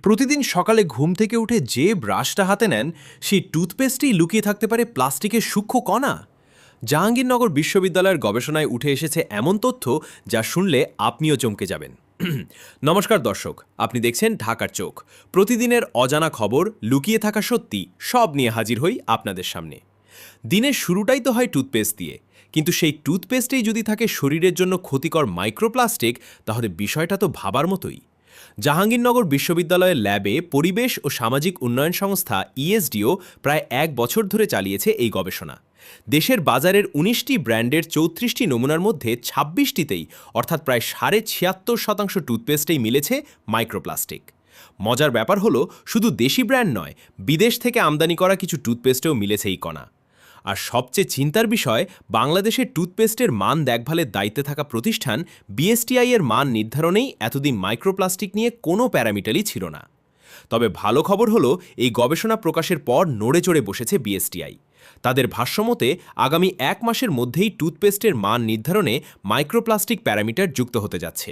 প্রতিদিন সকালে ঘুম থেকে উঠে যে ব্রাশটা হাতে নেন সেই টুথপেস্টেই লুকিয়ে থাকতে পারে প্লাস্টিকের সূক্ষ্ম কণা। জাহাঙ্গীরনগর বিশ্ববিদ্যালয়ের গবেষণায় উঠে এসেছে এমন তথ্য যা শুনলে আপনিও চমকে যাবেন। নমস্কার দর্শক, আপনি দেখছেন ঢাকার চোখ। প্রতিদিনের অজানা খবর, লুকিয়ে থাকা সত্যি সব নিয়ে হাজির হই আপনাদের সামনে। দিনের শুরুটাই তো হয় টুথপেস্ট দিয়ে, কিন্তু সেই টুথপেস্টেই যদি থাকে শরীরের জন্য ক্ষতিকর মাইক্রোপ্লাস্টিক, তাহলে বিষয়টা তো ভাবার মতোই। জাহাঙ্গীরনগর বিশ্ববিদ্যালয়ের ল্যাবে পরিবেশ ও সামাজিক উন্নয়ন সংস্থা ইএসডিও প্রায় 1 বছর ধরে চালিয়েছে এই গবেষণা। দেশের বাজারের 19টি ব্র্যান্ডের 34টি নমুনার মধ্যে 26টিতেই অর্থাৎ প্রায় 76.5% টুথপেস্টেই মিলেছে মাইক্রোপ্লাস্টিক। মজার ব্যাপার হলো, শুধু দেশি ব্র্যান্ড নয়, বিদেশ থেকে আমদানি করা কিছু টুথপেস্টেও মিলেছে এই কণা। আর সবচেয়ে চিন্তার বিষয়, বাংলাদেশের টুথপেস্টের মান দেখভালের দায়িত্বে থাকা প্রতিষ্ঠান বিএসটিআই এর মান নির্ধারণেই এতদিন মাইক্রোপ্লাস্টিক নিয়ে কোনো প্যারামিটারই ছিল না। তবে ভালো খবর হলো, এই গবেষণা প্রকাশের পর নড়ে চড়ে বসেছে বিএসটিআই। তাদের ভাষ্যমতে আগামী 1 মাসের মধ্যেই টুথপেস্টের মান নির্ধারণে মাইক্রোপ্লাস্টিক প্যারামিটার যুক্ত হতে যাচ্ছে।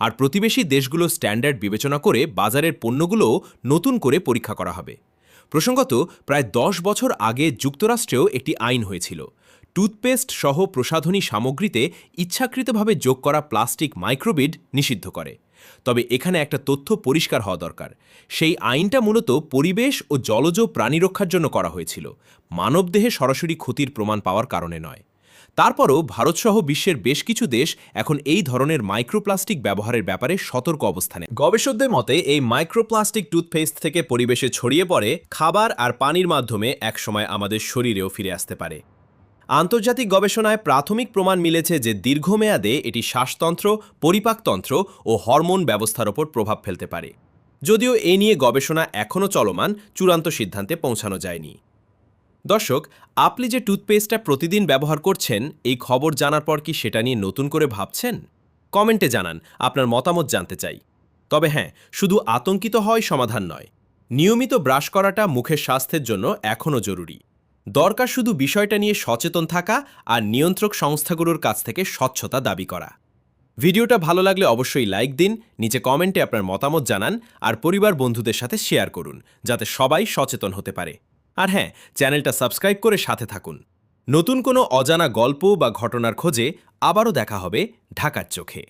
আর প্রতিবেশী দেশগুলোর স্ট্যান্ডার্ড বিবেচনা করে বাজারের পণ্যগুলোও নতুন করে পরীক্ষা করা হবে। প্রসঙ্গত, প্রায় 10 বছর আগে যুক্তরাষ্ট্রেও একটি আইন হয়েছিল, টুথপেস্ট সহ প্রসাধনী সামগ্রীতে ইচ্ছাকৃতভাবে যোগ করা প্লাস্টিক মাইক্রোবিড নিষিদ্ধ করে। তবে এখানে একটা তথ্য পরিষ্কার হওয়া দরকার, সেই আইনটা মূলত পরিবেশ ও জলজ প্রাণী রক্ষার জন্য করা হয়েছিল, মানবদেহে সরাসরি ক্ষতির প্রমাণ পাওয়ার কারণে নয়। তারপরও ভারতসহ বিশ্বের বেশ কিছু দেশ এখন এই ধরনের মাইক্রোপ্লাস্টিক ব্যবহারের ব্যাপারে সতর্ক অবস্থানে। গবেষকদের মতে এই মাইক্রোপ্লাস্টিক টুথপেস্ট থেকে পরিবেশে ছড়িয়ে পড়ে খাবার আর পানির মাধ্যমে একসময় আমাদের শরীরেও ফিরে আসতে পারে। আন্তর্জাতিক গবেষণায় প্রাথমিক প্রমাণ মিলেছে যে দীর্ঘমেয়াদে এটি শ্বাসতন্ত্র, পরিপাকতন্ত্র ও হরমোন ব্যবস্থার ওপর প্রভাব ফেলতে পারে। যদিও এ নিয়ে গবেষণা এখনও চলমান, চূড়ান্ত সিদ্ধান্তে পৌঁছানো যায়নি। দর্শক, আপনি যে টুথপেস্টটা প্রতিদিন ব্যবহার করছেন, এই খবর জানার পর কি সেটা নিয়ে নতুন করে ভাবছেন? কমেন্টে জানান, আপনার মতামত জানতে চাই। তবে হ্যাঁ, শুধু আতঙ্কিত হওয়াই সমাধান নয়, নিয়মিত ব্রাশ করাটা মুখের স্বাস্থ্যের জন্য এখনও জরুরি। দরকার শুধু বিষয়টা নিয়ে সচেতন থাকা আর নিয়ন্ত্রক সংস্থাগুলোর কাছ থেকে স্বচ্ছতা দাবি করা। ভিডিওটা ভালো লাগলে অবশ্যই লাইক দিন, নিচে কমেন্টে আপনার মতামত জানান আর পরিবার বন্ধুদের সাথে শেয়ার করুন, যাতে সবাই সচেতন হতে পারে। আর হ্যাঁ, চ্যানেলটা সাবস্ক্রাইব করে সাথে থাকুন। নতুন কোনো অজানা গল্প বা ঘটনার খোঁজে আবারও দেখা হবে ঢাকার চোখে।